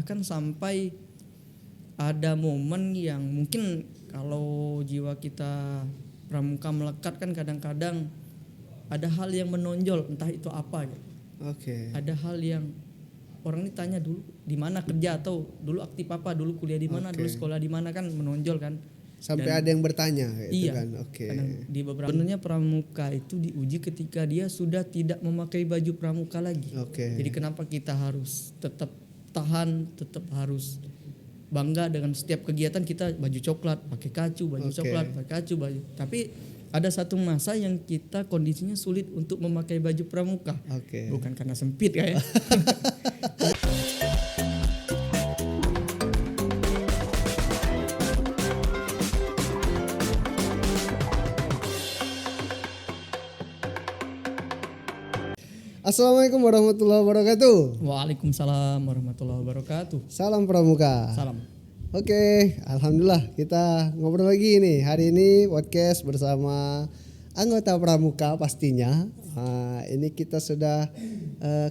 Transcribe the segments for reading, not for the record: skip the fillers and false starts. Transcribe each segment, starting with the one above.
bahkan sampai ada momen yang mungkin kalau jiwa kita pramuka melekat kan kadang-kadang ada hal yang menonjol, entah itu apa gitu. Oke. Ada hal yang orang ini tanya dulu di mana kerja, atau dulu aktif apa, dulu kuliah di mana, dulu sekolah di mana, kan menonjol kan. Sampai ada yang bertanya gitu Iya, kan. Oke. kadang di beberapa sebenarnya pramuka itu diuji ketika dia sudah tidak memakai baju pramuka lagi. Oke. Jadi kenapa kita harus tetap tahan, tetap harus bangga dengan setiap kegiatan kita baju coklat, pakai kacu, baju Oke. coklat, pakai kacu, baju. Tapi ada satu masa yang kita kondisinya sulit untuk memakai baju pramuka. Oke. Bukan karena sempit kayak. Assalamualaikum warahmatullahi wabarakatuh. Waalaikumsalam warahmatullahi wabarakatuh. Salam pramuka. Salam. Oke, alhamdulillah kita ngobrol lagi nih. Hari ini podcast bersama anggota pramuka pastinya. Ini kita sudah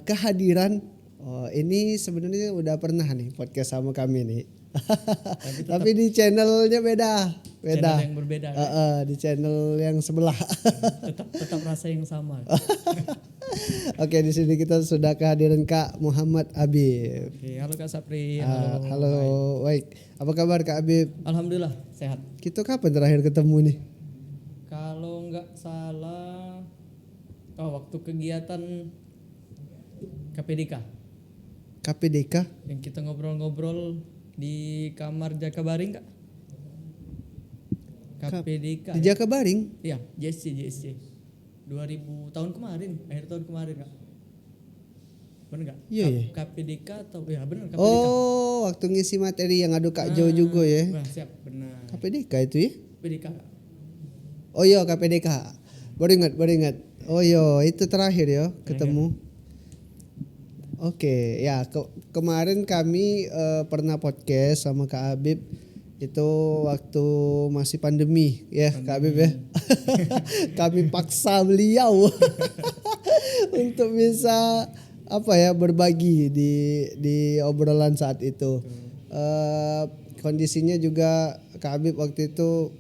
kehadiran. Ini sebenarnya udah pernah nih podcast sama kami nih. Tapi di channelnya beda. Channel yang berbeda. Di channel yang sebelah. tetap rasa yang sama. Oke, di sini kita sudah kehadiran Kak Muhammad Habib. Oke, halo Kak Sapri. Halo, baik. Apa kabar Kak Habib? Alhamdulillah sehat. Kita kapan terakhir ketemu nih? Kalau nggak salah, waktu kegiatan KPDK KPDK? yang kita ngobrol-ngobrol di kamar Jakabaring, Kak. KPDK. Di Jakabaring? Iya, JSC. 2000 tahun kemarin, akhir tahun kemarin, Kak. Benar nggak? Iya, iya. KPDK atau ya benar KPDK. Oh, waktu ngisi materi yang adu Kak Jo juga ya. Nah, siap, benar. KPDK itu ya? KPDK, Kak. Oh iya, KPDK. Baru ingat. Oh iya, itu terakhir ya ketemu. Oke, ya kemarin kami pernah podcast sama Kak Habib. Itu waktu masih pandemi ya Kak Habib ya. Kami paksa beliau untuk bisa berbagi di obrolan saat itu. Kondisinya juga Kak Habib waktu itu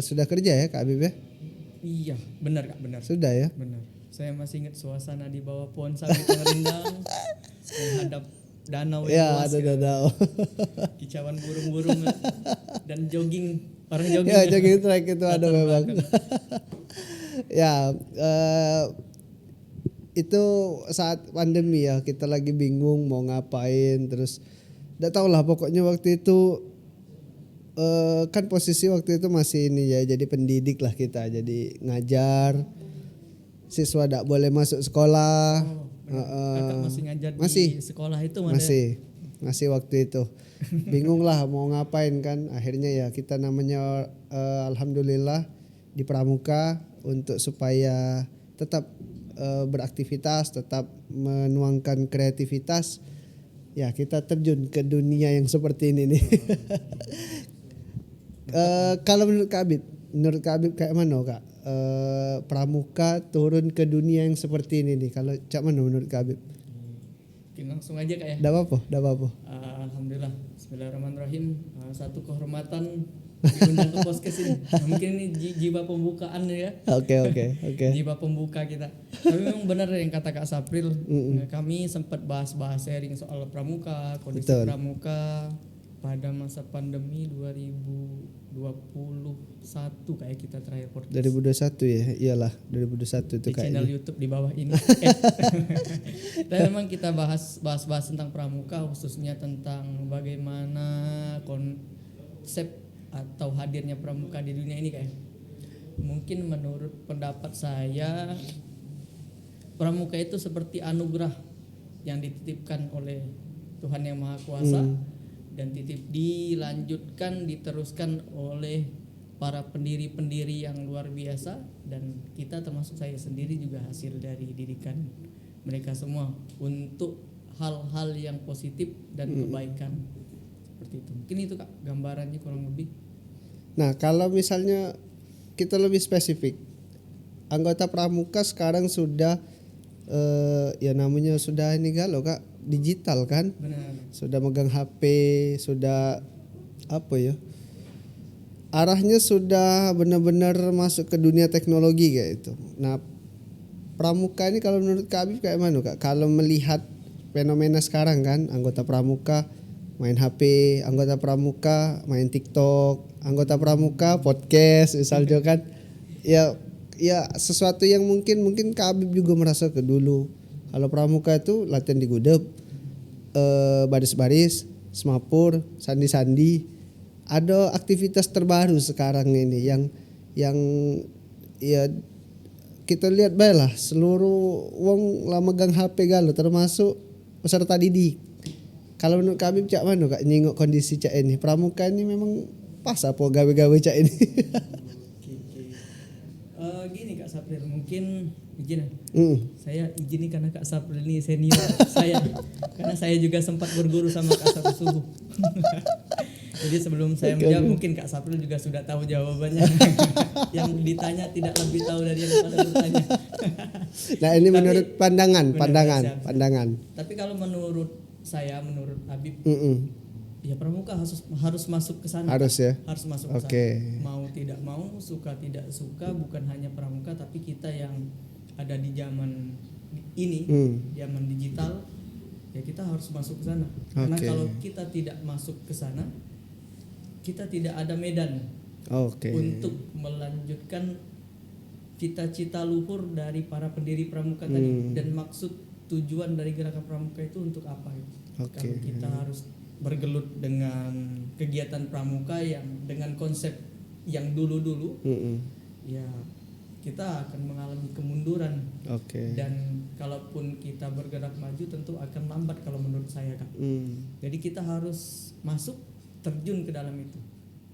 sudah kerja ya Kak Habib ya? Iya, benar Kak, benar. Sudah ya? Benar. Saya masih ingat suasana di bawah pohon sawit yang rindang menghadap danau yang luas. Ya, ada danau. Kicauan burung-burung dan orang jogging. Ya, jogging track itu ada memang. Ya, itu saat pandemi ya, kita lagi bingung mau ngapain, terus enggak tahu lah pokoknya waktu itu kan posisi waktu itu masih ini ya, jadi pendidik lah kita, jadi ngajar, siswa enggak boleh masuk sekolah. Kakak masih ngajar masih, di sekolah itu mana? Masih waktu itu. Bingung lah mau ngapain kan. Akhirnya ya kita namanya alhamdulillah di pramuka untuk supaya tetap beraktivitas, tetap menuangkan kreativitas. Ya kita terjun ke dunia yang seperti ini nih. Kalau menurut Kak Habib kayak mana Kak? Pramuka turun ke dunia yang seperti ini nih. Kalau cak mana menurut Kak Habib? Langsung aja Kak ya. Dah apa? Alhamdulillah. Bismillahirrahmanirrahim. Satu kehormatan diundang ke podcast ini. Mungkin ini jiwa pembukaan ya. Oke. Jiwa pembuka kita. Tapi memang benar yang kata Kak Sapril. Kami sempat bahas sharing soal pramuka, kondisi Betul. pramuka pada masa pandemi 2021 kayak kita terakhir podcast. 2021 ya, iyalah 2021 itu di kayaknya. Channel YouTube di bawah ini. Dan memang kita bahas tentang pramuka, khususnya tentang bagaimana konsep atau hadirnya pramuka di dunia ini kayak. Mungkin menurut pendapat saya pramuka itu seperti anugerah yang dititipkan oleh Tuhan Yang Maha Kuasa. Dan diteruskan oleh para pendiri-pendiri yang luar biasa, dan kita termasuk saya sendiri juga hasil dari didikan mereka semua untuk hal-hal yang positif dan kebaikan seperti itu. Mungkin itu Kak gambarannya kurang lebih. Nah kalau misalnya kita lebih spesifik, anggota pramuka sekarang sudah ya namanya sudah ini galau Kak, digital kan, Benar. sudah megang HP, sudah apa ya? Arahnya sudah benar-benar masuk ke dunia teknologi kayak itu. Nah, pramuka ini kalau menurut Kak Habib kayak mana Kak? Kalau melihat fenomena sekarang kan, anggota pramuka main HP, anggota pramuka main TikTok, anggota pramuka podcast misalnya kan. Ya sesuatu yang mungkin Kak Habib juga merasa ke dulu. Kalau pramuka itu latihan di gudeg, baris-baris, semapur, sandi-sandi. Ada aktivitas terbaru sekarang ini yang ya kita lihat baiklah seluruh wong lah megang HP galo termasuk peserta didik. Kalau menurut kami cak mana Kak nyingok kondisi cak ini pramuka ini memang pas apa gawe-gawe cak ini. Gini Kak Sapril, mungkin izin ya. Mm. Saya izin nih karena Kak Sapril ini senior saya. Karena saya juga sempat berguru sama Kak Sapril subuh. Jadi sebelum saya menjawab mungkin Kak Sapril juga sudah tahu jawabannya. Yang ditanya tidak lebih tahu dari yang pada bertanya. Nah ini Tapi- menurut pandangan. Tapi kalau menurut saya, menurut Habib, Mm-mm. ya pramuka harus masuk ke sana. Harus ya. Harus masuk ke sana. Oke. Mau tidak mau, suka tidak suka, bukan hanya pramuka tapi kita yang ada di zaman ini, zaman digital, ya kita harus masuk ke sana. Karena Oke. kalau kita tidak masuk ke sana, kita tidak ada medan Oke. untuk melanjutkan cita-cita luhur dari para pendiri pramuka tadi. Dan maksud tujuan dari gerakan pramuka itu untuk apa? Oke. Kalau kita harus bergelut dengan kegiatan pramuka yang dengan konsep yang dulu-dulu, Mm-mm. ya kita akan mengalami kemunduran. Oke. Dan kalaupun kita bergerak maju tentu akan lambat kalau menurut saya Kak. Mm. Jadi kita harus masuk, terjun ke dalam itu.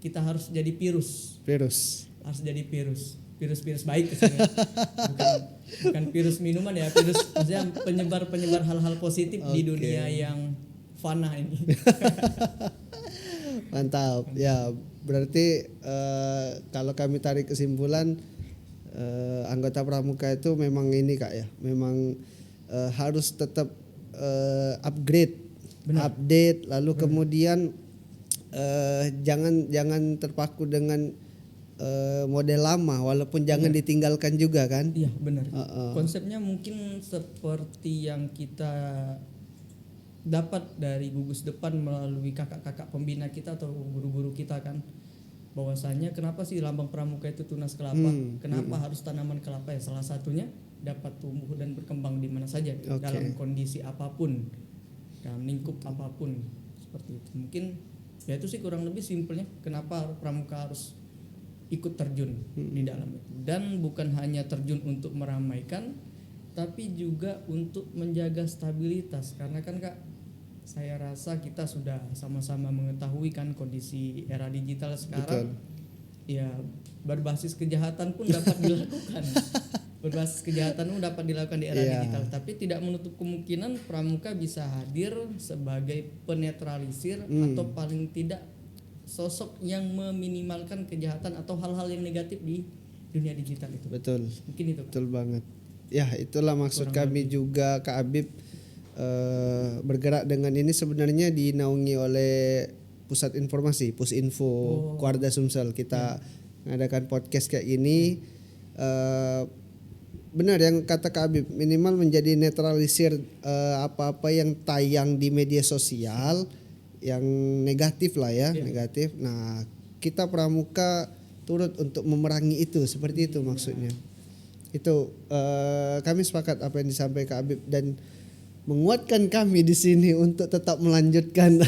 Kita harus jadi virus baik maksudnya. bukan virus minuman ya, virus maksudnya penyebar hal-hal positif di dunia yang fana ini. Mantap. Ya, berarti kalau kami tarik kesimpulan anggota pramuka itu memang ini Kak ya, memang harus tetap upgrade, update, lalu kemudian jangan terpaku dengan model lama, walaupun jangan ditinggalkan juga kan. Iya benar. Konsepnya mungkin seperti yang kita dapat dari gugus depan melalui kakak-kakak pembina kita atau guru-guru kita kan, bahwasanya kenapa sih lambang pramuka itu tunas kelapa, kenapa harus tanaman kelapa ya, salah satunya dapat tumbuh dan berkembang di mana saja dalam kondisi apapun, dalam lingkup apapun, seperti itu. Mungkin ya itu sih kurang lebih simpelnya kenapa pramuka harus ikut terjun di dalam itu. Dan bukan hanya terjun untuk meramaikan, tapi juga untuk menjaga stabilitas. Karena kan Kak, saya rasa kita sudah sama-sama mengetahui kan kondisi era digital sekarang. Ya berbasis kejahatan pun dapat dilakukan. Berbasis kejahatan pun dapat dilakukan di era digital. Tapi tidak menutup kemungkinan pramuka bisa hadir sebagai penetralisir atau paling tidak sosok yang meminimalkan kejahatan atau hal-hal yang negatif di dunia digital itu. Betul. Mungkin itu. Betul banget. Ya, itulah maksud kami juga Kak Habib bergerak dengan ini sebenarnya dinaungi oleh Pusat Informasi, Pusinfo, Kuarda Sumsel. Kita mengadakan podcast kayak gini. Benar yang kata Kak Habib, minimal menjadi netralisir apa-apa yang tayang di media sosial yang negatif lah ya, negatif. Nah, kita pramuka turut untuk memerangi itu, seperti itu maksudnya. Itu kami sepakat apa yang disampaikan Kak Habib dan menguatkan kami di sini untuk tetap melanjutkan.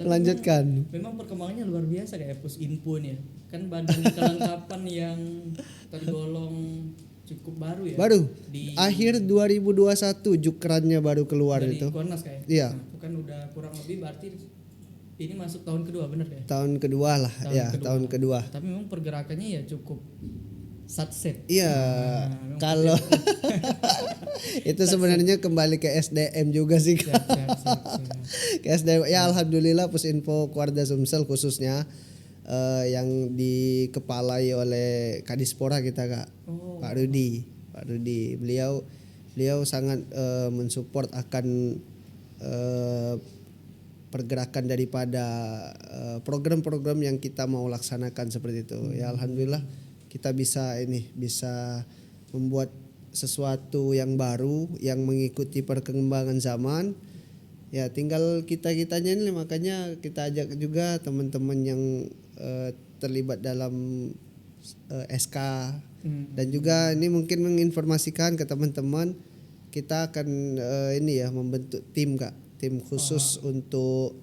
Melanjutkan. Memang perkembangannya luar biasa kayak Pusinfo nih ya. Kan badan kelengkapan yang tergolong cukup baru ya. Baru. Di Akhir 2021 jukrannya baru keluar dari itu. Kornas kayak. Iya. Nah, itu kan udah kurang lebih berarti ini masuk tahun kedua bener ya? Tahun kedua lah, tahun kedua. Tapi memang pergerakannya ya cukup satset. Iya, kalau itu sebenarnya kembali ke SDM juga sih. Siap. Ke SDM. Ya alhamdulillah Pusinfo Kuarda Sumsel khususnya yang dikepalai oleh Kadispora kita Kak. Pak Rudi. Beliau beliau sangat mensupport akan pergerakan daripada program-program yang kita mau laksanakan seperti itu. Ya alhamdulillah kita bisa membuat sesuatu yang baru yang mengikuti perkembangan zaman. Ya tinggal kitanya ini, makanya kita ajak juga teman-teman yang terlibat dalam SK dan juga ini mungkin menginformasikan ke teman-teman, kita akan membentuk tim Kak, tim khusus untuk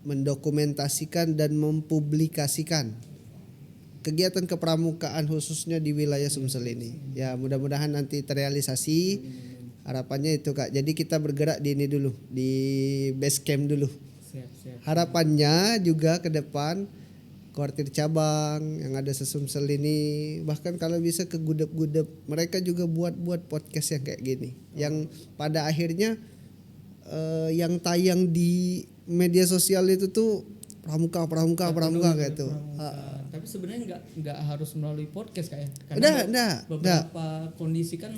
mendokumentasikan dan mempublikasikan kegiatan kepramukaan khususnya di wilayah Sumsel ini. Ya mudah-mudahan nanti terrealisasi. Harapannya itu Kak. Jadi kita bergerak di ini dulu, di base camp dulu. Siap. Harapannya juga ke depan kuartir cabang yang ada se-Sumsel ini, bahkan kalau bisa ke gudep-gudep, mereka juga buat podcast yang kayak gini. Yang pada akhirnya yang tayang di media sosial itu tuh pramuka kayak itu. Tapi sebenarnya nggak harus melalui podcast kayak. Karena beberapa kondisi kan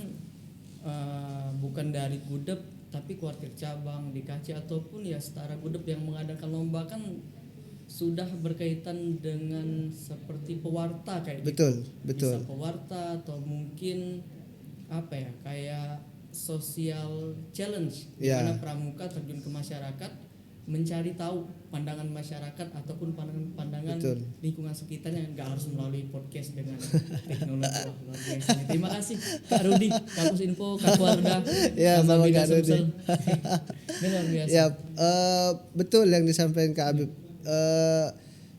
bukan dari gudep tapi kuartir cabang di KC ataupun ya setara gudep yang mengadakan lomba kan sudah berkaitan dengan seperti pewarta kayak betul. Bisa pewarta atau mungkin kayak social challenge di mana pramuka terjun ke masyarakat mencari tahu pandangan masyarakat ataupun pandangan lingkungan sekitarnya, nggak harus melalui podcast dengan teknologi. Luar biasa. Terima kasih Kak Rudi, Kampus Info, Kak Wardah, sama Kak Rudi. Luar biasa. Ya, betul yang disampaikan Kak Habib.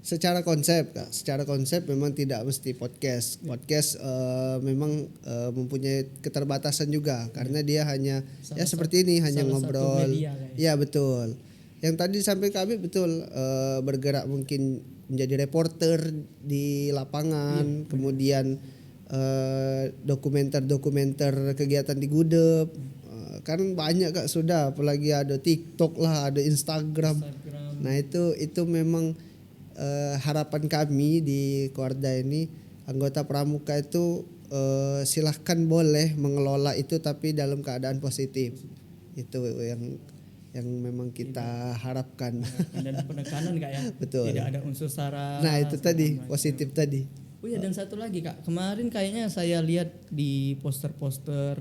Secara konsep memang tidak mesti podcast. Podcast memang mempunyai keterbatasan juga karena dia hanya seperti ini, hanya ngobrol. Ya betul. Yang tadi sampai kami betul bergerak mungkin menjadi reporter di lapangan, kemudian dokumenter kegiatan di gudep. Kan banyak Kak sudah, apalagi ada TikTok lah, ada Instagram. Nah itu memang harapan kami di Koarda ini, anggota pramuka itu silahkan boleh mengelola itu tapi dalam keadaan positif. Itu yang memang kita harapkan. Dan penekanan Kak ya. Betul. Tidak ada unsur sara. Nah itu tadi positif tadi. Oh ya, dan satu lagi Kak, kemarin kayaknya saya lihat di poster-poster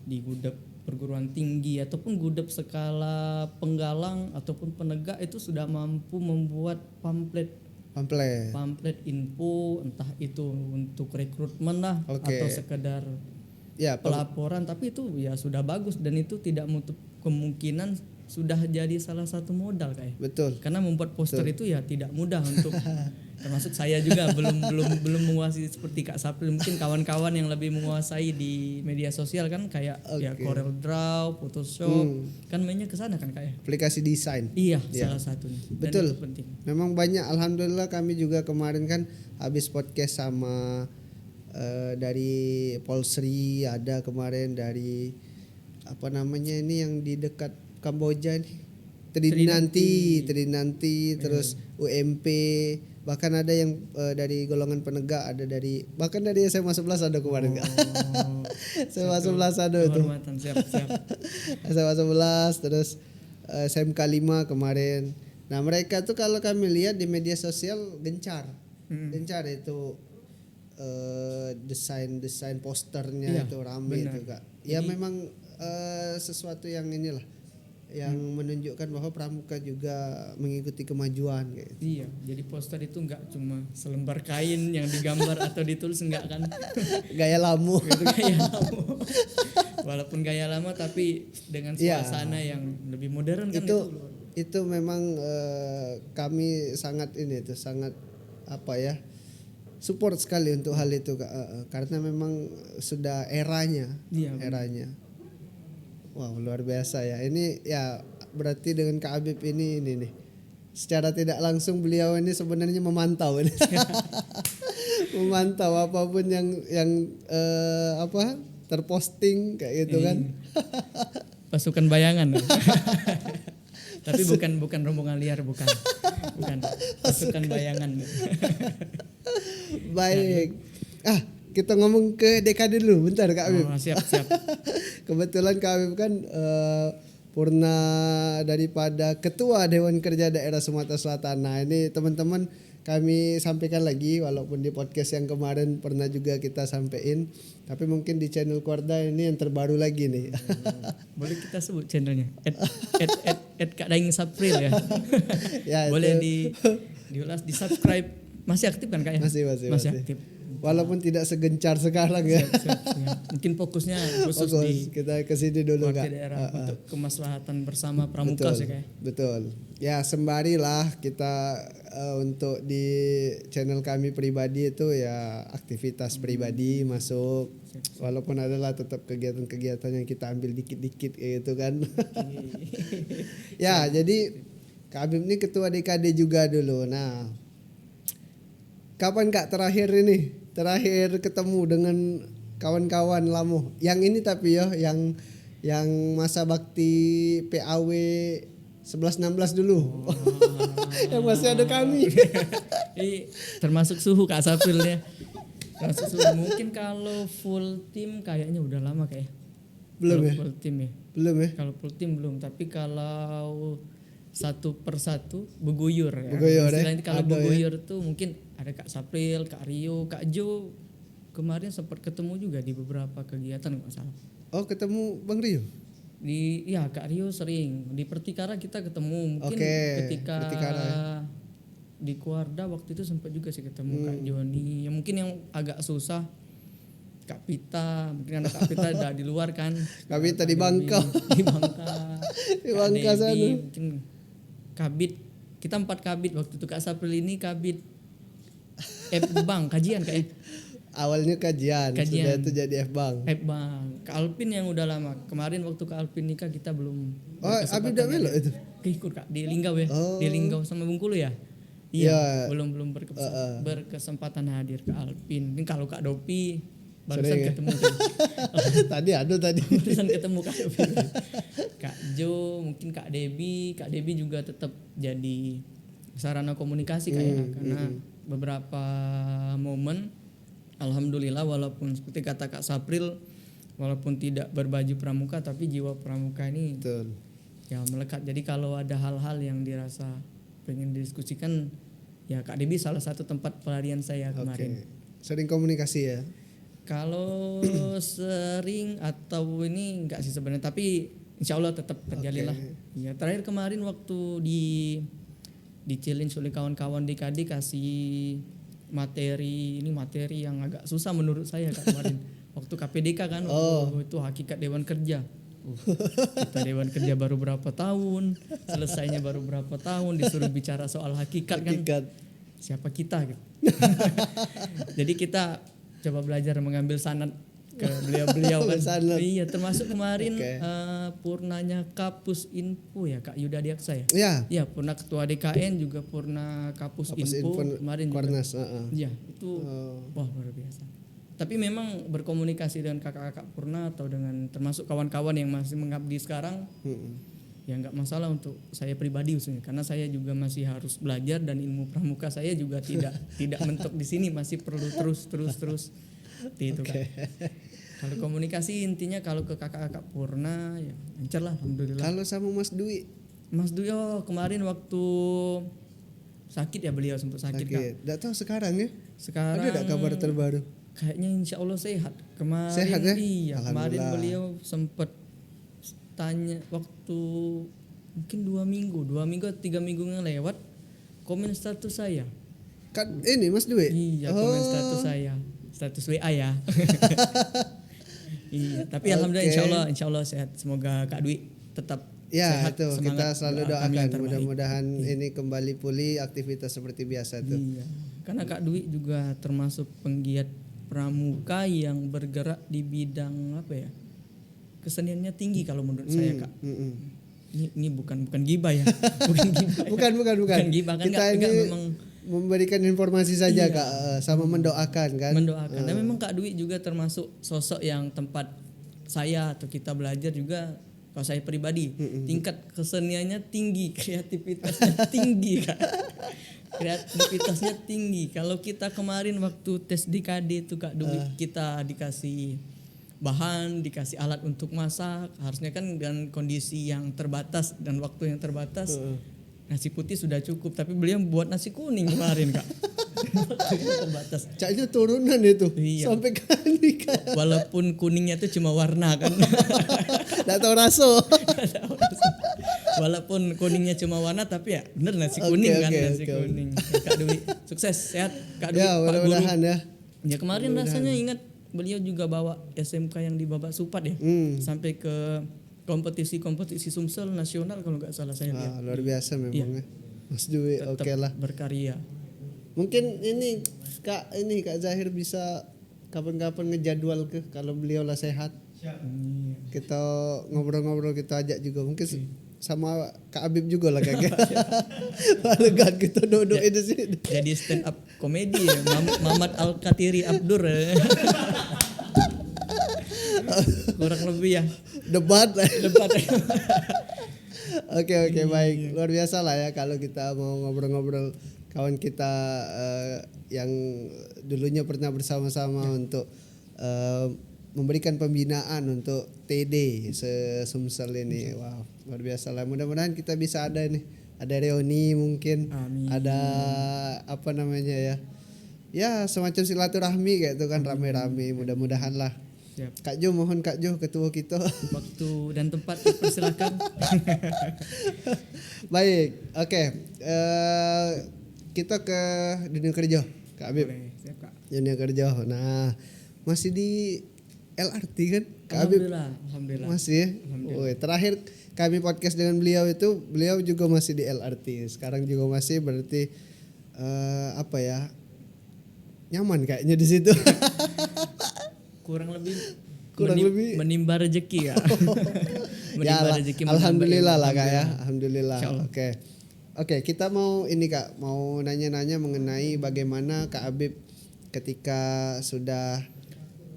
di gudep perguruan tinggi ataupun gudep skala penggalang ataupun penegak itu sudah mampu membuat pamflet info, entah itu untuk rekrutmen lah atau sekedar pelaporan, tapi itu ya sudah bagus dan itu tidak menutup kemungkinan sudah jadi salah satu modal kayak. Betul. Karena membuat poster itu ya tidak mudah untuk termasuk saya juga belum menguasai seperti Kak Sapril, mungkin kawan-kawan yang lebih menguasai di media sosial kan kayak ya Corel Draw, Photoshop, kan mainnya ke sana kan kayak. Aplikasi desain. Iya, salah satunya. Betul. Dan itu penting. Memang banyak, alhamdulillah kami juga kemarin kan habis podcast sama dari Polsri, ada kemarin dari ini yang di dekat Kamboja nih, Trinanti, terus UMP, bahkan ada yang dari golongan penegak, ada bahkan dari SMA 11 ada kemarin Kak. SMA 11 ada tuh. Siap. SMA 11 terus SMK 5 kemarin. Nah, mereka tuh kalau kami lihat di media sosial gencar itu desain posternya itu rame itu Kak. Ya memang sesuatu yang yang menunjukkan bahwa pramuka juga mengikuti kemajuan gitu. Iya, jadi poster itu enggak cuma selembar kain yang digambar atau ditulis, enggak kan. Gaya lama. Walaupun gaya lama tapi dengan suasana yang lebih modern kan itu memang kami sangat support sekali untuk hal itu karena memang sudah eranya. Wow, luar biasa ya. Ini ya berarti dengan Kak Habib ini nih. Secara tidak langsung beliau ini sebenarnya memantau ini. Memantau apapun yang terposting kayak gitu kan. Pasukan bayangan. Tapi bukan rombongan liar, bukan. Pasukan bayangan. Baik. kita ngomong ke dekade dulu, bentar Kak Habib. Oh, siap. Kebetulan Kak Habib kan purna daripada Ketua Dewan Kerja Daerah Sumatera Selatan. Nah ini teman-teman kami sampaikan lagi, walaupun di podcast yang kemarin pernah juga kita sampaikan, tapi mungkin di channel Korda ini yang terbaru lagi nih. Boleh kita sebut channelnya? Kak Daeng Sapril ya. Ya, boleh itu. diulas, di subscribe. Masih aktif kan Kak ya? Masih aktif. Walaupun tidak segencar sekarang ya. Siap. Mungkin fokusnya khusus di kita ke sini dulu wakil Kak. daerah untuk kemaslahatan bersama pramuka sih Kak. Betul. Ya sembari lah kita untuk di channel kami pribadi itu ya aktivitas pribadi masuk. Walaupun adalah tetap kegiatan-kegiatan yang kita ambil dikit-dikit kayak gitu kan. Ya jadi Kak Habib ini ketua DKD juga dulu. Nah, kapan Kak terakhir ketemu dengan kawan-kawan lamo? Yang ini tapi ya yang masa bakti PAW 11-16 dulu. Yang masih ada kami. Termasuk suhu Kak Sapril ya. Termasuk suhu. Mungkin kalau full tim kayaknya udah lama kayak. Belum kalau ya? Full tim ya. Belum ya? Kalau full tim belum, tapi kalau satu persatu beguyur ya. Beguyur Kalau ada beguyur tuh mungkin ada Kak Sapril, Kak Rio, Kak Jo. Kemarin sempat ketemu juga di beberapa kegiatan nggak salah. Oh ketemu Bang Rio? Kak Rio sering di Pertikara kita ketemu. Mungkin ketika Pertikara. Di Kuarda waktu itu sempat juga sih ketemu Kak Joni. Mungkin yang agak susah Kak Pita, mungkin anak Kak Pita udah di luar kan. Kak Pita di Bangka. Di Bangka. Di Bangka sana. Mungkin Kabit. Kita 4 kabit waktu itu Kak Sapril ini kabit F-Bank kajian kayak. Awalnya kajian. Sudah itu jadi F-Bank. F-Bank. Kak Alpin yang udah lama. Kemarin waktu Kak Alpin nikah kita belum. Oh, Abi udah melok itu. Ikut Kak di Linggau ya. Oh. Di Linggau sama Bengkulu ya. Iya. Belum berkesempatan hadir ke Alpin. Ini kalau Kak Dopi barusan Sering, ketemu tadi. barusan ketemu Kak Dopi. Kak Jo, mungkin Kak Debi juga tetap jadi sarana komunikasi kayaknya karena beberapa momen alhamdulillah walaupun seperti kata Kak Sapril walaupun tidak berbaju pramuka tapi jiwa pramuka ini Betul. ya melekat. Jadi kalau ada hal-hal yang dirasa pengen didiskusikan ya Kak Debi salah satu tempat pelarian saya kemarin. Sering komunikasi ya. Kalau sering atau ini enggak sih sebenarnya tapi insya Allah tetap terjalin lah. Ya terakhir kemarin waktu di challenge oleh kawan-kawan DKD kasih materi yang agak susah menurut saya Kak kemarin. Waktu KPDK kan itu hakikat Dewan Kerja. Kita Dewan Kerja baru berapa tahun, selesainya baru berapa tahun, disuruh bicara soal hakikat. Kan siapa kita gitu. Jadi kita coba belajar mengambil sanad ke beliau-beliau kan. Iya, termasuk kemarin purnanya Kapus Info ya Kak Yuda Diaksa ya. Iya, purna ketua DKN juga purna Kapus Info kemarin Kornas, Iya, itu wah luar biasa. Tapi memang berkomunikasi dengan kakak-kakak purna atau dengan termasuk kawan-kawan yang masih mengabdi sekarang ya nggak masalah untuk saya pribadi khususnya karena saya juga masih harus belajar dan ilmu pramuka saya juga tidak mentok di sini, masih perlu terus seperti itu kan. Kalau komunikasi intinya kalau ke kakak-kakak purna ya lancar lah alhamdulillah. Kalau sama Mas Dwi kemarin waktu sakit ya beliau sempat sakit Kak. Nggak tahu sekarang ya. Sekarang ada kabar terbaru? Kayaknya insya Allah sehat. Kemarin sehat ya? Iya, kemarin beliau sempat tanya waktu mungkin 2 minggu atau 3 minggu yang lewat komen status saya. Kan ini Mas Dwi? Iya, komen status saya. Status WA ya. Iya, tapi alhamdulillah insya Allah sehat. Semoga Kak Dwi tetap sehat. Itu kita selalu doakan mudah-mudahan ini kembali pulih aktivitas seperti biasa tuh. Iya. Karena Kak Dwi juga termasuk penggiat pramuka yang bergerak di bidang apa ya? Keseniannya tinggi kalau menurut saya Kak. Ini bukan gibah ya. Bukan gibah kan kita enggak ini memang memberikan informasi saja Kak, sama mendoakan kan. Mendoakan. Dan memang Kak Dwi juga termasuk sosok yang tempat saya atau kita belajar juga. Kalau saya pribadi tingkat keseniannya tinggi, kreativitasnya tinggi Kak. kreativitasnya tinggi. Kalau kita kemarin waktu tes DKD itu Kak Dumi, kita dikasih bahan, dikasih alat untuk masak, harusnya kan dengan kondisi yang terbatas dan waktu yang terbatas, nasi putih sudah cukup, tapi beliau buat nasi kuning kemarin Kak. Waktunya terbatas. Caknya turunan itu. Iya. Sampai kali kayak Walaupun kuningnya itu cuma warna kan. enggak tahu rasa. Walaupun kuningnya cuma warna tapi ya bener nasi kuning kan, nasi kuning. Kak Dwi sukses, sehat Kak Dwi, Ya, Pak Guru. mudah-mudahan ya. Ya kemarin rasanya ingat beliau juga bawa SMK yang di Babak Supat ya. Sampai ke kompetisi Sumsel nasional kalau nggak salah saya lihat. Luar biasa memang ya. Mas Dwi, Tetap oke lah. berkarya. Mungkin ini Kak Zahir bisa kapan-kapan ngejadwal ke kalau beliau lah sehat. Kita ngobrol-ngobrol, kita ajak juga mungkin sama Kak Abib juga lah kagak. Lalu kan kita duduk di sini. Jadi stand up komedi ya, Mamat Al-Katiri Abdur. Kurang lebih ya. Debat lah. Debat. Oke, baik. Luar biasa lah ya kalau kita mau ngobrol-ngobrol kawan kita yang dulunya pernah bersama-sama untuk memberikan pembinaan untuk TD se-Sumsel ini. Wow, luar biasa lah. Mudah-mudahan kita bisa ada nih. Ada reuni mungkin. Amin. Ada apa namanya ya. Ya, semacam silaturahmi kayak itu kan, rame-rame. Mudah-mudahan lah. Siap. Kak Jo, mohon Kak Jo ketua kita. Waktu dan tempat dipersilakan. Baik, oke. Kita ke dunia kerja, Kak Abib. Boleh, siap Kak. Dunia kerja. Nah, masih di LRT kan, Kak Abib? Alhamdulillah. Masih ya? Woi, terakhir kami podcast dengan beliau itu, beliau juga masih di LRT. Sekarang juga masih, berarti apa ya? Nyaman kayaknya di situ. Kurang lebih menimba rezeki ya. Ya, rezeki alhamdulillah lah Kak ya. Alhamdulillah. Insyaallah. Oke, kita mau ini Kak, mau nanya-nanya mengenai bagaimana Kak Abib ketika sudah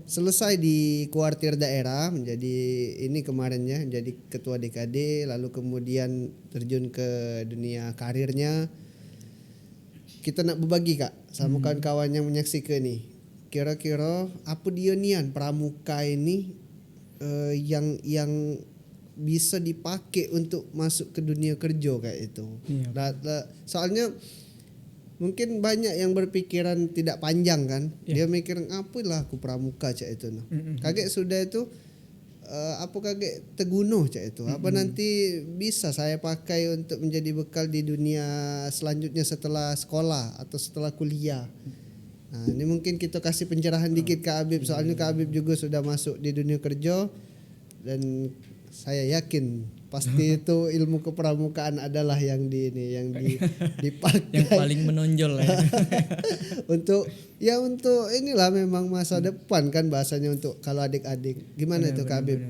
selesai di kuartir daerah menjadi ini kemarinnya jadi ketua DKD, lalu kemudian terjun ke dunia karirnya. Kita nak berbagi Kak sama kawan-kawan yang menyaksikan nih. Kira-kira apa dia nian pramuka ini yang bisa dipakai untuk masuk ke dunia kerja kayak itu. Iya. Soalnya mungkin banyak yang berpikiran tidak panjang kan. Dia mikir apalah aku pramuka cak itu noh. Kaget sudah itu kaget tegunuh cak itu. Apa nanti bisa saya pakai untuk menjadi bekal di dunia selanjutnya setelah sekolah atau setelah kuliah. Nah, ini mungkin kita kasih pencerahan dikit Kak Abib, soalnya Kak Abib juga sudah masuk di dunia kerja dan saya yakin pasti itu ilmu kepramukaan adalah yang dipakai yang paling menonjol ya. untuk inilah memang masa depan kan bahasanya untuk kalau adik-adik. Gimana itu Kak Abib?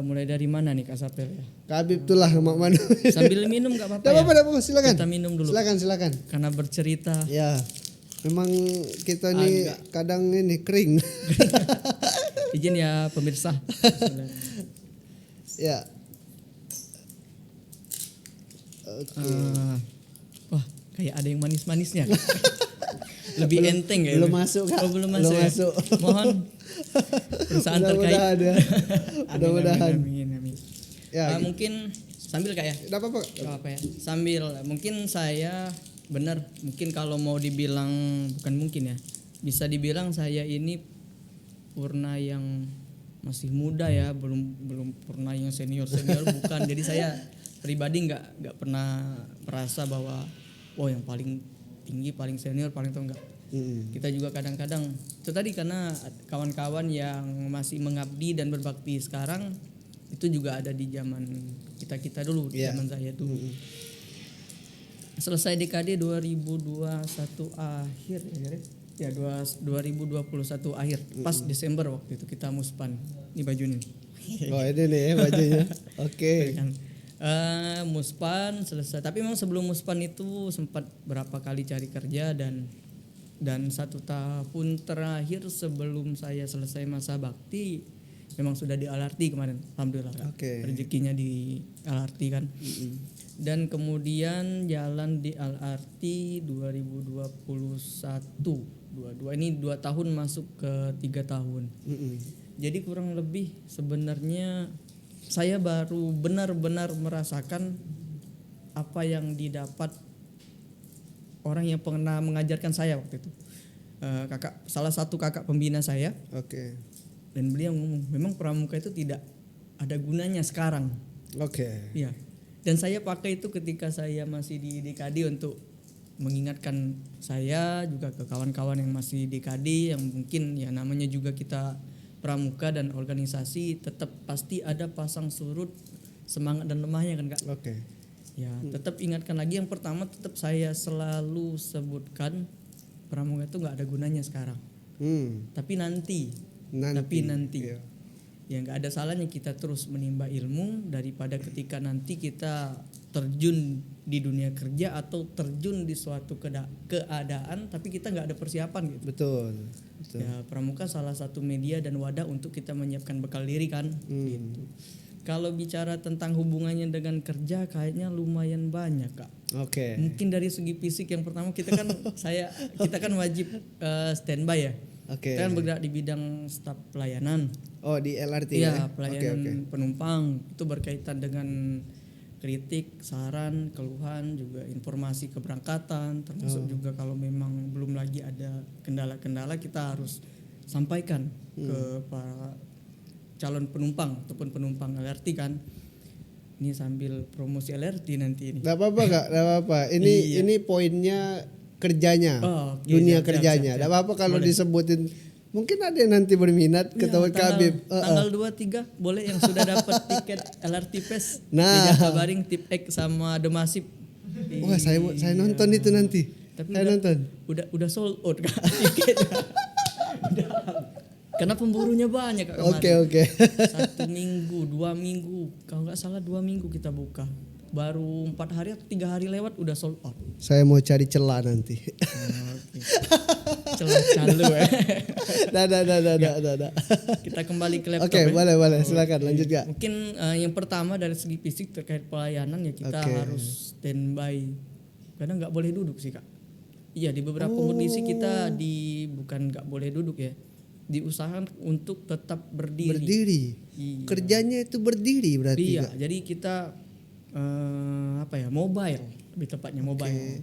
Mulai dari mana nih Kak Sapel ya? Kak Abib itulah mak mana. Sambil minum enggak apa-apa ya? ya? Apa, silakan. Kita minum dulu. Silakan. Karena bercerita. Ya. Memang kita nih kadang ini kering. Izin ya pemirsa. Ya. Oke. Wah, kayak ada yang manis-manisnya. Lebih enteng ya. Belum masuk Kak. Belum masuk. Ya? Mohon perusahaan terkait. Mudah-mudahan. Amin. Ya, mungkin sambil Kak ya. Enggak apa-apa. Ya. Sambil mungkin saya benar, mungkin kalau mau dibilang bukan mungkin ya, bisa dibilang saya ini purna yang masih muda ya, belum purna yang senior bukan. Jadi saya pribadi nggak pernah merasa bahwa yang paling tinggi, paling senior, paling tua, enggak. Kita juga kadang-kadang itu tadi karena kawan-kawan yang masih mengabdi dan berbakti sekarang itu juga ada di zaman kita dulu, zaman saya dulu. Selesai DKD 2021 akhir ya 2021 akhir pas Desember waktu itu kita muspan. Ini bajunya. Oh ini nih bajunya. Oke. Muspan selesai, tapi memang sebelum muspan itu sempat berapa kali cari kerja dan 1 tahun terakhir sebelum saya selesai masa bakti memang sudah di LRT kemarin, alhamdulillah Kak. Oke. Rezekinya di LRT kan. Dan kemudian jalan di LRT 2021 22 ini 2 tahun masuk ke 3 tahun. Jadi kurang lebih sebenarnya saya baru benar-benar merasakan apa yang didapat orang yang pernah mengajarkan saya waktu itu. Salah satu kakak pembina saya, Oke. dan beliau ngomong memang pramuka itu tidak ada gunanya sekarang. Oke. Iya. Dan saya pakai itu ketika saya masih di DKD untuk mengingatkan saya juga ke kawan-kawan yang masih di DKD yang mungkin ya namanya juga kita pramuka dan organisasi, tetap pasti ada pasang surut semangat dan lemahnya kan Kak. Oke. Ya, tetap ingatkan lagi, yang pertama tetap saya selalu sebutkan pramuka itu nggak ada gunanya sekarang. Tapi nanti. Iya. Ya nggak ada salahnya kita terus menimba ilmu daripada ketika nanti kita terjun di dunia kerja atau terjun di suatu keadaan tapi kita nggak ada persiapan gitu. Betul. Ya pramuka salah satu media dan wadah untuk kita menyiapkan bekal diri kan. Gitu. Kalau bicara tentang hubungannya dengan kerja kayaknya lumayan banyak Kak. Oke. Mungkin dari segi fisik yang pertama kita kan kita kan wajib standby ya. Oke. Kita kan bergerak di bidang staf pelayanan. Oh, di LRT Iya, ya? pelayanan penumpang itu berkaitan dengan kritik, saran, keluhan, juga informasi keberangkatan, termasuk juga kalau memang belum lagi ada kendala-kendala kita harus sampaikan ke para calon penumpang ataupun penumpang LRT kan. Ini sambil promosi LRT nanti ini. Gak apa-apa Kak, gak apa-apa. Ini poinnya kerjanya, Oh, oke, dunia siap, kerjanya. siap. Gak apa-apa kalau Boleh. disebutin. Mungkin ada yang nanti berminat ketemu Kabib. Tanggal 23 boleh yang sudah dapat tiket LRT Fest. Nah. Di Jakabaring, Tip X sama The Massive. Wah, saya nonton itu nanti. Tapi Saya nonton. Udah sold out Kak tiketnya. Udah. Karena pemburunya banyak Kak kemarin. Oke. 1 minggu, 2 minggu. Kalau nggak salah 2 minggu kita buka. Baru 4 hari atau 3 hari lewat udah sold out. Saya mau cari celah nanti. Oke. Celah calo ya. Dah. Kita kembali ke laptop. Oke, ya. boleh. Silakan lanjut Kak. Mungkin yang pertama dari segi fisik terkait pelayanan ya kita harus standby. Kadang nggak boleh duduk sih Kak. Iya, di beberapa kondisi kita bukan nggak boleh duduk ya. Diusahakan untuk tetap berdiri. Iya. Kerjanya itu berdiri berarti Iya, Kak. jadi kita mobile, lebih tepatnya mobile.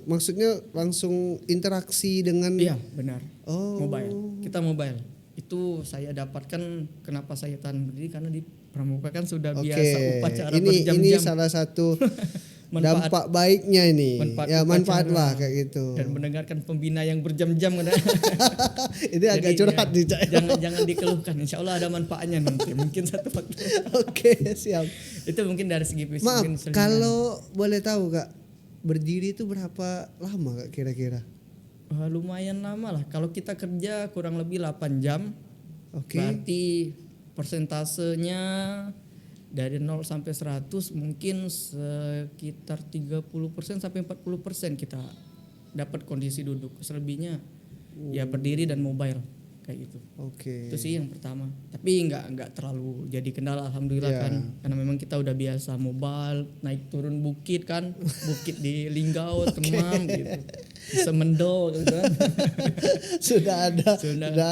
Maksudnya langsung interaksi dengan. Iya, benar. Oh. Mobile. Kita mobile. Itu saya dapatkan kenapa saya tahan berdiri karena di pramuka kan sudah biasa upacara Ini berjam-jam. salah satu dampak baiknya ini. Manfaat lah kayak gitu. Dan mendengarkan pembina yang berjam-jam kan. Ini agak curhat nih Cak. Jangan dikeluhkan. Insya Allah ada manfaatnya nanti. Mungkin satu waktu. Oke, siap. Itu mungkin dari segi fisik. Maaf, kalau boleh tahu Kak, berdiri itu berapa lama Kak kira-kira? Lumayan lama lah. Kalau kita kerja kurang lebih 8 jam. Oke. Berarti persentasenya dari 0 sampai 100 mungkin sekitar 30% sampai 40% kita dapat kondisi duduk. Selebihnya ya berdiri dan mobile kayak gitu. Oke. Itu sih yang pertama. Tapi nggak terlalu jadi kendala alhamdulillah kan. Karena memang kita udah biasa mobile, naik turun bukit kan. Bukit di Linggau, Kemang gitu. Semendo gitu kan. Sudah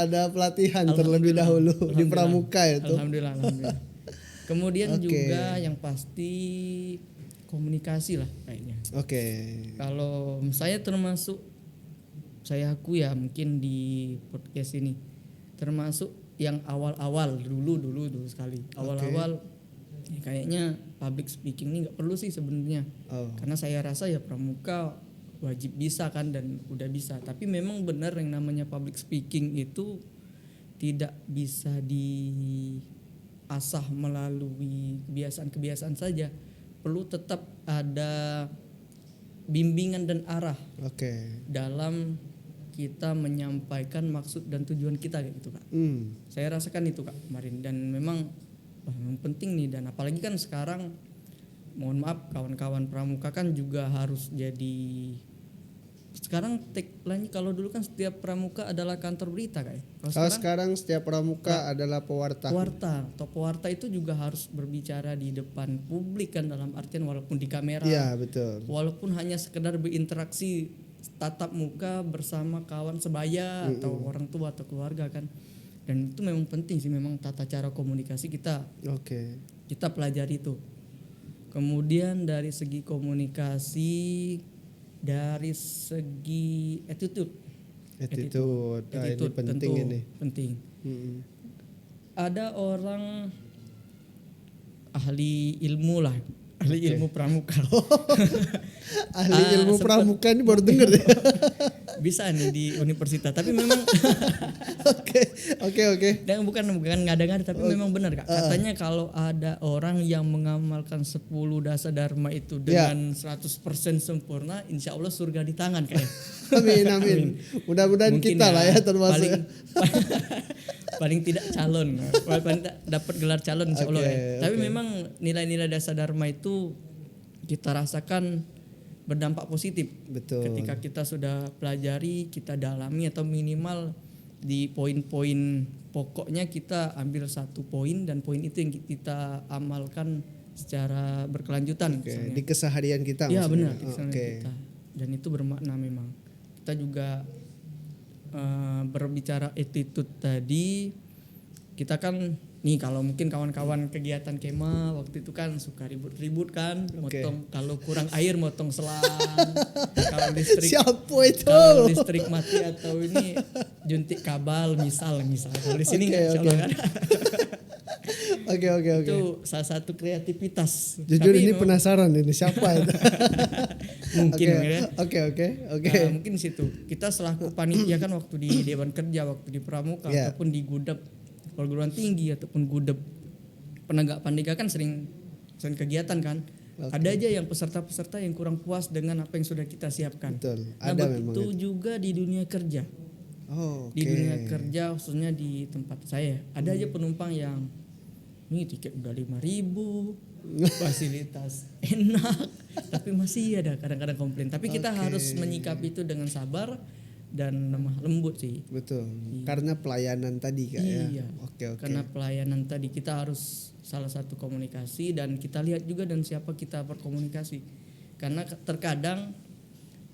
ada pelatihan terlebih dahulu di pramuka itu. Alhamdulillah. Kemudian juga yang pasti komunikasi lah kayaknya. Oke. Kalau saya termasuk, saya aku ya mungkin di podcast ini termasuk yang awal-awal dulu sekali. Awal-awal ya kayaknya public speaking ini nggak perlu sih sebenarnya. Karena saya rasa ya pramuka wajib bisa kan dan udah bisa. Tapi memang benar yang namanya public speaking itu tidak bisa diasah melalui kebiasaan-kebiasaan saja. Perlu tetap ada bimbingan dan arah dalam kita menyampaikan maksud dan tujuan kita kayak gitu Kak. Saya rasakan itu Kak kemarin dan memang penting nih, dan apalagi kan sekarang mohon maaf kawan-kawan pramuka kan juga harus jadi sekarang tagline kalau dulu kan setiap pramuka adalah kantor berita kayak. Kalau sekarang setiap pramuka adalah pewarta. Pewarta itu juga harus berbicara di depan publik kan, dalam artian walaupun di kamera. Iya, betul. Walaupun hanya sekedar berinteraksi tatap muka bersama kawan sebaya atau orang tua atau keluarga kan. Dan itu memang penting sih, memang tata cara komunikasi kita kita pelajari itu. Kemudian dari segi komunikasi, dari segi attitude. Nah, ini penting tentu ini. penting. Ada orang ahli ilmu lah, ilmu pramuka. Ahli ilmu pramuka ini baru dengar deh. Bisa nih di universitas, tapi memang Oke. dan bukan ngada-ngada, tapi memang benar Kak. Katanya kalau ada orang yang mengamalkan 10 dasa dharma itu dengan 100% sempurna, insya Allah surga di tangan Kak. Amin. Mudah-mudahan Mungkin kita lah ya termasuk. Paling tidak calon, paling tidak dapat gelar calon insya Allah ya. Tapi memang nilai-nilai dasa dharma itu kita rasakan berdampak positif. Betul. Ketika kita sudah pelajari, kita dalami, atau minimal di poin-poin pokoknya kita ambil 1 poin, dan poin itu yang kita amalkan secara berkelanjutan. Di keseharian kita. Iya benar. Oke. Dan itu bermakna memang. Kita juga berbicara attitude tadi, kita kan nih kalau mungkin kawan-kawan kegiatan kemah waktu itu kan suka ribut-ribut kan, motong kalau kurang air motong selang, kalau listrik mati atau ini juntik kabel misal kalau di sini nggak kan. Oke. Itu salah satu kreativitas. Jujur ini penasaran ini siapa itu. Mungkin Oke. Mungkin situ kita selaku panitia kan waktu di Dewan Kerja, waktu di Pramuka ataupun di Gudep perguruan tinggi ataupun Gudep penegak pandega kan sering kegiatan kan. Ada aja yang peserta-peserta yang kurang puas dengan apa yang sudah kita siapkan. Betul. Nah, begitu juga di dunia kerja. Di dunia kerja khususnya di tempat saya, ada aja penumpang yang ini tiket udah 5.000, fasilitas enak, tapi masih ada kadang-kadang komplain. Tapi kita harus menyikapi itu dengan sabar dan lemah lembut sih. Betul. Karena pelayanan tadi Kak ya. Oke. Karena pelayanan tadi kita harus salah satu komunikasi, dan kita lihat juga dan siapa kita berkomunikasi. Karena terkadang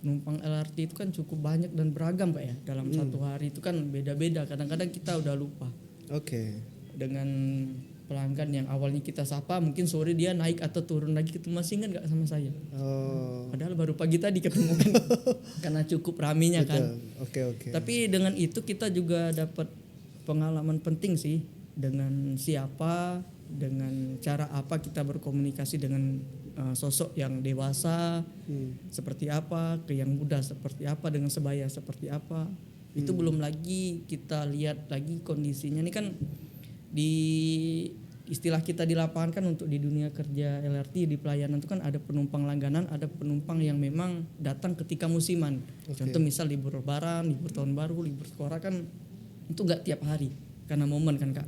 penumpang LRT itu kan cukup banyak dan beragam Pak ya. Dalam satu hari itu kan beda-beda. Kadang-kadang kita udah lupa. Dengan pelanggan yang awalnya kita sapa, mungkin sore dia naik atau turun lagi, ketemu masih ingat gak sama saya? Padahal baru pagi tadi ketemu kan. Karena cukup raminya kan. Oke. Tapi dengan itu kita juga dapat pengalaman penting sih, dengan siapa, dengan cara apa kita berkomunikasi dengan sosok yang dewasa seperti apa, ke yang muda seperti apa, dengan sebaya seperti apa. Itu belum lagi kita lihat lagi kondisinya. Ini kan di istilah kita di lapangan kan, untuk di dunia kerja LRT di pelayanan itu kan ada penumpang langganan, ada penumpang yang memang datang ketika musiman. Contoh misal libur lebaran, libur tahun baru, libur sekolah kan itu gak tiap hari karena momen kan Kak.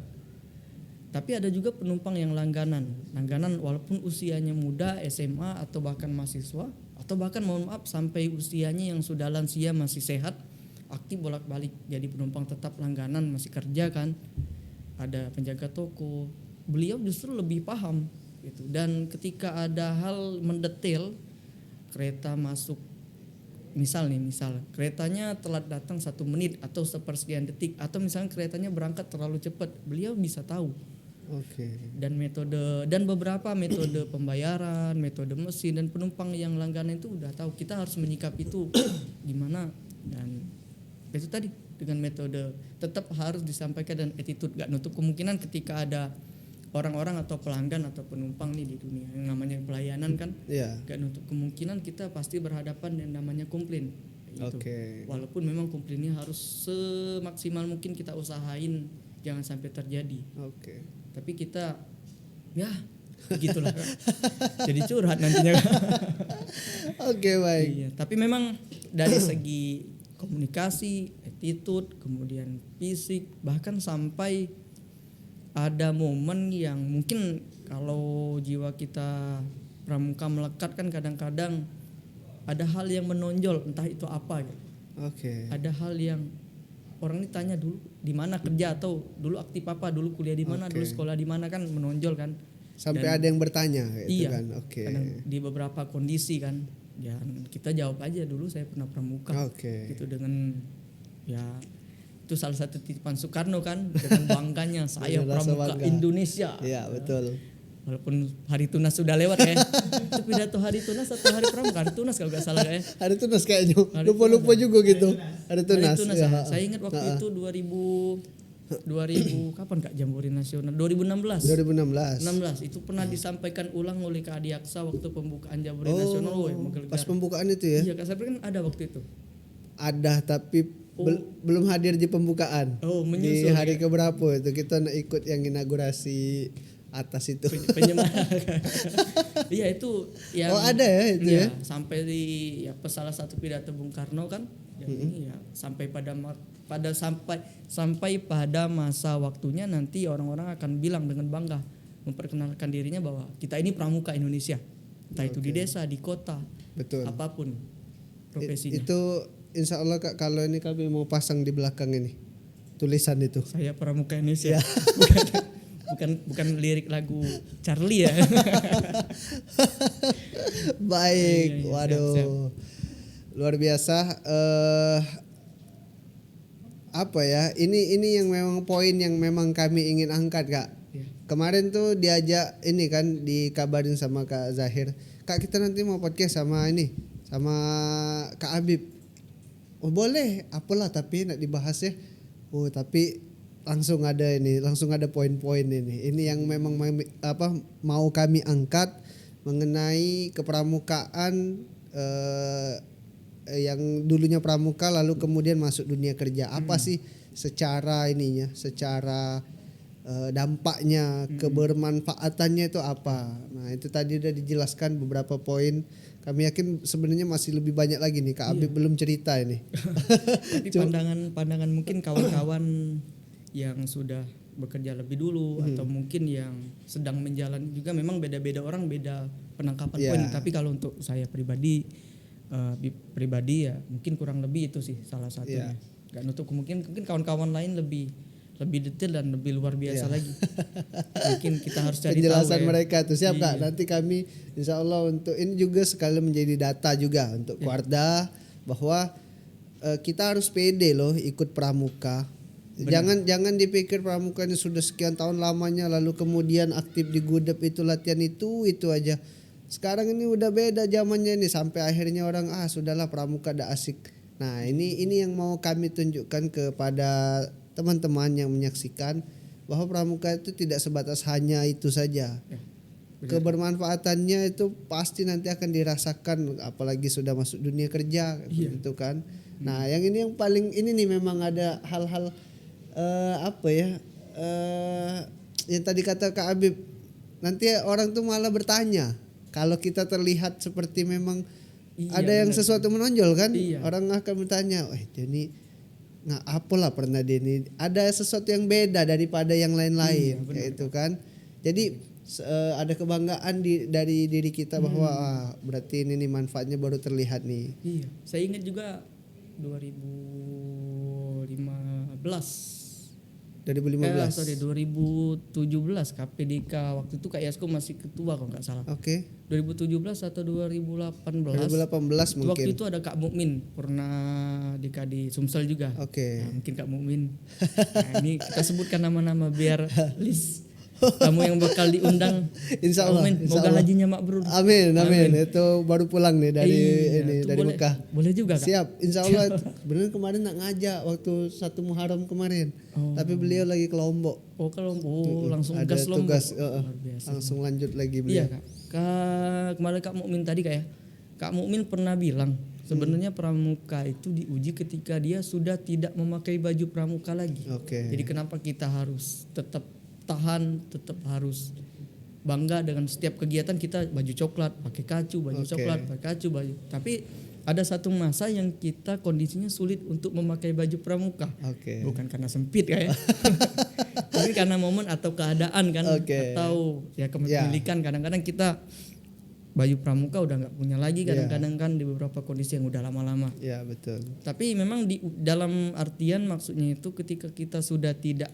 Tapi ada juga penumpang yang langganan walaupun usianya muda, SMA atau bahkan mahasiswa, atau bahkan mohon maaf sampai usianya yang sudah lansia masih sehat, aktif bolak-balik jadi penumpang tetap langganan, masih kerja kan. Ada penjaga toko, beliau justru lebih paham gitu. Dan ketika ada hal mendetail, kereta masuk misal keretanya telat datang 1 menit atau sepersekian detik, atau misalnya keretanya berangkat terlalu cepat, beliau bisa tahu. Dan beberapa metode pembayaran, metode mesin, dan penumpang yang langganan itu udah tahu. Kita harus menyikapi itu gimana, dan itu tadi dengan metode tetap harus disampaikan, dan attitude gak nutup kemungkinan ketika ada orang-orang atau pelanggan atau penumpang nih di dunia yang namanya pelayanan kan, gak nutup kemungkinan kita pasti berhadapan dengan namanya komplain gitu. Walaupun memang komplainnya harus semaksimal mungkin kita usahain jangan sampai terjadi. Tapi kita ya begitulah jadi curhat nantinya. Baik. Iya, tapi memang dari segi komunikasi, attitude, kemudian fisik, bahkan sampai ada momen yang mungkin kalau jiwa kita pramuka melekat kan, kadang-kadang ada hal yang menonjol, entah itu apa gitu. Oke. Ada hal yang orang ini tanya dulu di mana kerja, atau dulu aktif apa, dulu kuliah di mana, dulu sekolah di mana, kan menonjol kan. Sampai Dan ada yang bertanya gitu iya, kan. Oke. kadang di beberapa kondisi kan, ya kita jawab aja dulu saya pernah pramuka. Oke. Gitu, dengan ya itu salah satu titipan Soekarno kan, dengan bangganya saya Dengan rasa pramuka bangga. Indonesia. Iya, betul. Walaupun hari tunas sudah lewat ya. Itu pidato hari tunas atau hari pramuka? Hari tunas kalau nggak salah ya. Hari tunas kayaknya. Hari Lupa-lupa juga gitu. Hari tunas. Hari tunas Ya. ya. Saya ingat waktu itu 2000 kapan Kak Jambore Nasional? 2016. 2016. 16 itu pernah disampaikan ulang oleh Kak Adi Aksa waktu pembukaan Jambore Nasional. Woi, Pas pembukaan itu ya. Iya, Kak Sabri kan ada waktu itu. Ada tapi belum hadir di pembukaan. Oh, Di menyusul. hari keberapa itu kita ikut yang inaugurasi atas itu. Penyemangat. Iya itu yang. Oh, ada ya itu ya. Sampai di salah satu pidato Bung Karno kan. Ini ya sampai sampai pada masa waktunya nanti orang-orang akan bilang dengan bangga, memperkenalkan dirinya bahwa kita ini pramuka Indonesia. Entah itu di desa, di kota, Betul. apapun profesinya. Itu insya Allah Kak, kalau ini kami mau pasang di belakang ini tulisan itu. Saya pramuka Indonesia. Ya. bukan lirik lagu Charlie ya. Baik, Iya, waduh, siap. luar biasa. Apa ya? Ini yang memang poin yang memang kami ingin angkat Kak. Iya. Kemarin tuh diajak ini kan, dikabarin sama Kak Zahir, Kak kita nanti mau podcast sama Kak Habib. Oh boleh, apalah tapi nak dibahas ya. Oh tapi langsung ada poin-poin ini. Ini yang memang mau kami angkat mengenai kepramukaan yang dulunya pramuka lalu kemudian masuk dunia kerja. Apa sih secara dampaknya, kebermanfaatannya itu apa? Nah, itu tadi udah dijelaskan beberapa poin. Kami yakin sebenarnya masih lebih banyak lagi nih. Kak Habib belum cerita ini. Tapi pandangan mungkin kawan-kawan yang sudah bekerja lebih dulu atau mungkin yang sedang menjalani juga, memang beda-beda orang beda penangkapan poin. Tapi kalau untuk saya pribadi ya mungkin kurang lebih itu sih salah satunya. Gak nutup kemungkinan mungkin kawan-kawan lain lebih detail dan lebih luar biasa lagi. Mungkin kita harus cari penjelasan tahu mereka tuh siap Kak. Iya. Nanti kami insya Allah untuk ini juga sekali menjadi data juga untuk Kuarda bahwa kita harus pede loh ikut pramuka. Jangan dipikir pramuka ini sudah sekian tahun lamanya lalu kemudian aktif di Gudep itu latihan itu aja. Sekarang ini udah beda zamannya ini, sampai akhirnya orang sudahlah pramuka dah asik. Nah, ini yang mau kami tunjukkan kepada teman-teman yang menyaksikan bahwa pramuka itu tidak sebatas hanya itu saja. Kebermanfaatannya itu pasti nanti akan dirasakan apalagi sudah masuk dunia kerja gitu kan. Nah, yang ini yang paling ini nih memang ada hal-hal yang tadi kata Kak Habib, nanti orang tuh malah bertanya kalau kita terlihat seperti memang ada yang sesuatu menonjol kan, orang akan bertanya, Joni apalah pernah dia ini ada sesuatu yang beda daripada yang lain-lain kayak itu kan. Jadi ada kebanggaan dari diri kita bahwa berarti ini nih manfaatnya baru terlihat nih. Iya, saya ingat juga 2015 2017 KPDK waktu itu Kak Yasko masih ketua kalau nggak salah. Oke. 2017 atau 2018. 2018 mungkin. Waktu itu ada Kak Mukmin pernah di Sumsel juga. Oke. Nah, mungkin Kak Mukmin. Nah, ini kita sebutkan nama-nama biar list kamu yang bakal diundang. Insya Allah. Moga hajinya mabrur. Amin. Itu baru pulang nih dari dari boleh, Mekah. Boleh juga Kak. Siap. Insya Allah. Bener kemarin nak ngajak waktu 1 Muharram kemarin. Tapi beliau lagi ke Lombok. Oh ke Lombok, langsung ada gas Lombok. tugas, Luar biasa. langsung lanjut lagi Iya beliau. Kak. Kemarin Kak Mukmin tadi Kak Mukmin pernah bilang sebenarnya pramuka itu diuji ketika dia sudah tidak memakai baju pramuka lagi. Oke. Jadi kenapa kita harus tetap tahan, tetap harus bangga dengan setiap kegiatan kita baju coklat, pakai kacu, baju coklat, pakai kacu, baju. Tapi ada satu masa yang kita kondisinya sulit untuk memakai baju pramuka. Oke. Bukan karena sempit tapi karena momen atau keadaan kan, atau ya kepemilikan. Kadang-kadang kita baju pramuka udah nggak punya lagi kadang-kadang kan di beberapa kondisi yang udah lama-lama. Ya betul. Tapi memang di dalam artian maksudnya itu ketika kita sudah tidak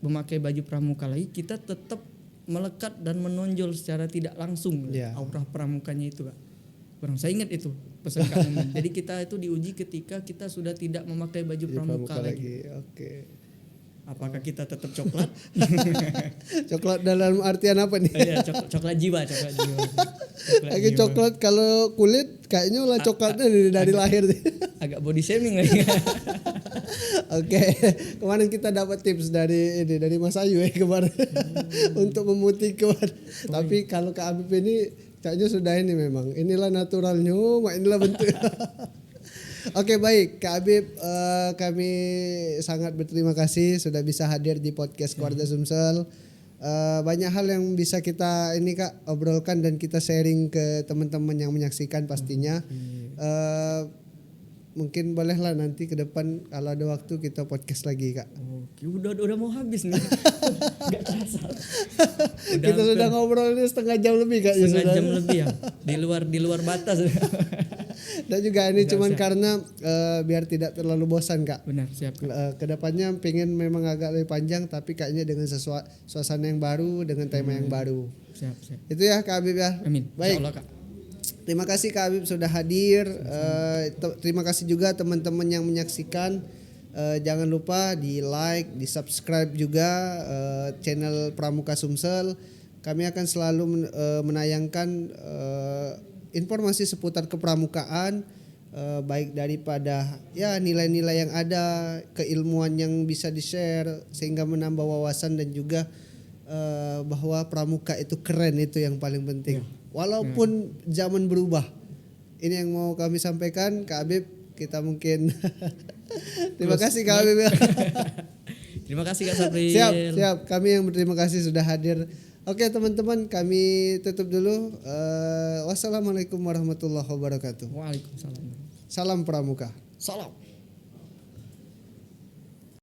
memakai baju pramuka lagi, kita tetap melekat dan menonjol secara tidak langsung aura pramukanya itu, Kak. Barang saya ingat itu pesan Kak Mumin. Jadi kita itu diuji ketika kita sudah tidak memakai baju pramuka lagi. Oke. Apakah kita tetap coklat? Coklat dalam artian apa nih? Iya, coklat jiwa. Lagi coklat kalau kulit kayaknya lah coklatnya dari lahir sih. Agak body shaming lagi. Oke, kemarin kita dapat tips dari Mas Ayu kemarin untuk memutihkan. Tapi kalau Kak Habib ini kayaknya sudah ini memang inilah naturalnya, inilah bentuk. Oke, baik Kak Habib, kami sangat berterima kasih sudah bisa hadir di podcast Keluarga Sumsel. Banyak hal yang bisa kita ini Kak obrolkan dan kita sharing ke teman-teman yang menyaksikan pastinya. Mungkin bolehlah nanti ke depan kalau ada waktu kita podcast lagi Kak. Oke, udah mau habis nih. Gak terasa. Kita sudah ngobrol ini setengah jam lebih Kak. Setengah jam lebih ya. Di luar batas. Dan juga ini cuman karena biar tidak terlalu bosan Kak. Benar, siap. Kedepannya pengen memang agak lebih panjang tapi kayaknya dengan suasana yang baru, dengan tema yang baru. Siap. Itu ya Kak Habib ya. Amin. Baik. Insyaallah, Kak. Terima kasih Kak Habib sudah hadir. Terima kasih juga teman-teman yang menyaksikan. Jangan lupa di like, di subscribe juga channel Pramuka Sumsel. Kami akan selalu menayangkan informasi seputar kepramukaan, baik daripada ya nilai-nilai yang ada, keilmuan yang bisa di-share sehingga menambah wawasan dan juga bahwa pramuka itu keren, itu yang paling penting. Walaupun zaman berubah. Ini yang mau kami sampaikan Kak Habib, kita mungkin terima kasih Kak Habib. Terima kasih Kak Sapri. Siap. Kami yang berterima kasih sudah hadir. Oke teman-teman, kami tutup dulu. Wassalamualaikum warahmatullahi wabarakatuh. Waalaikumsalam. Salam pramuka. Salam.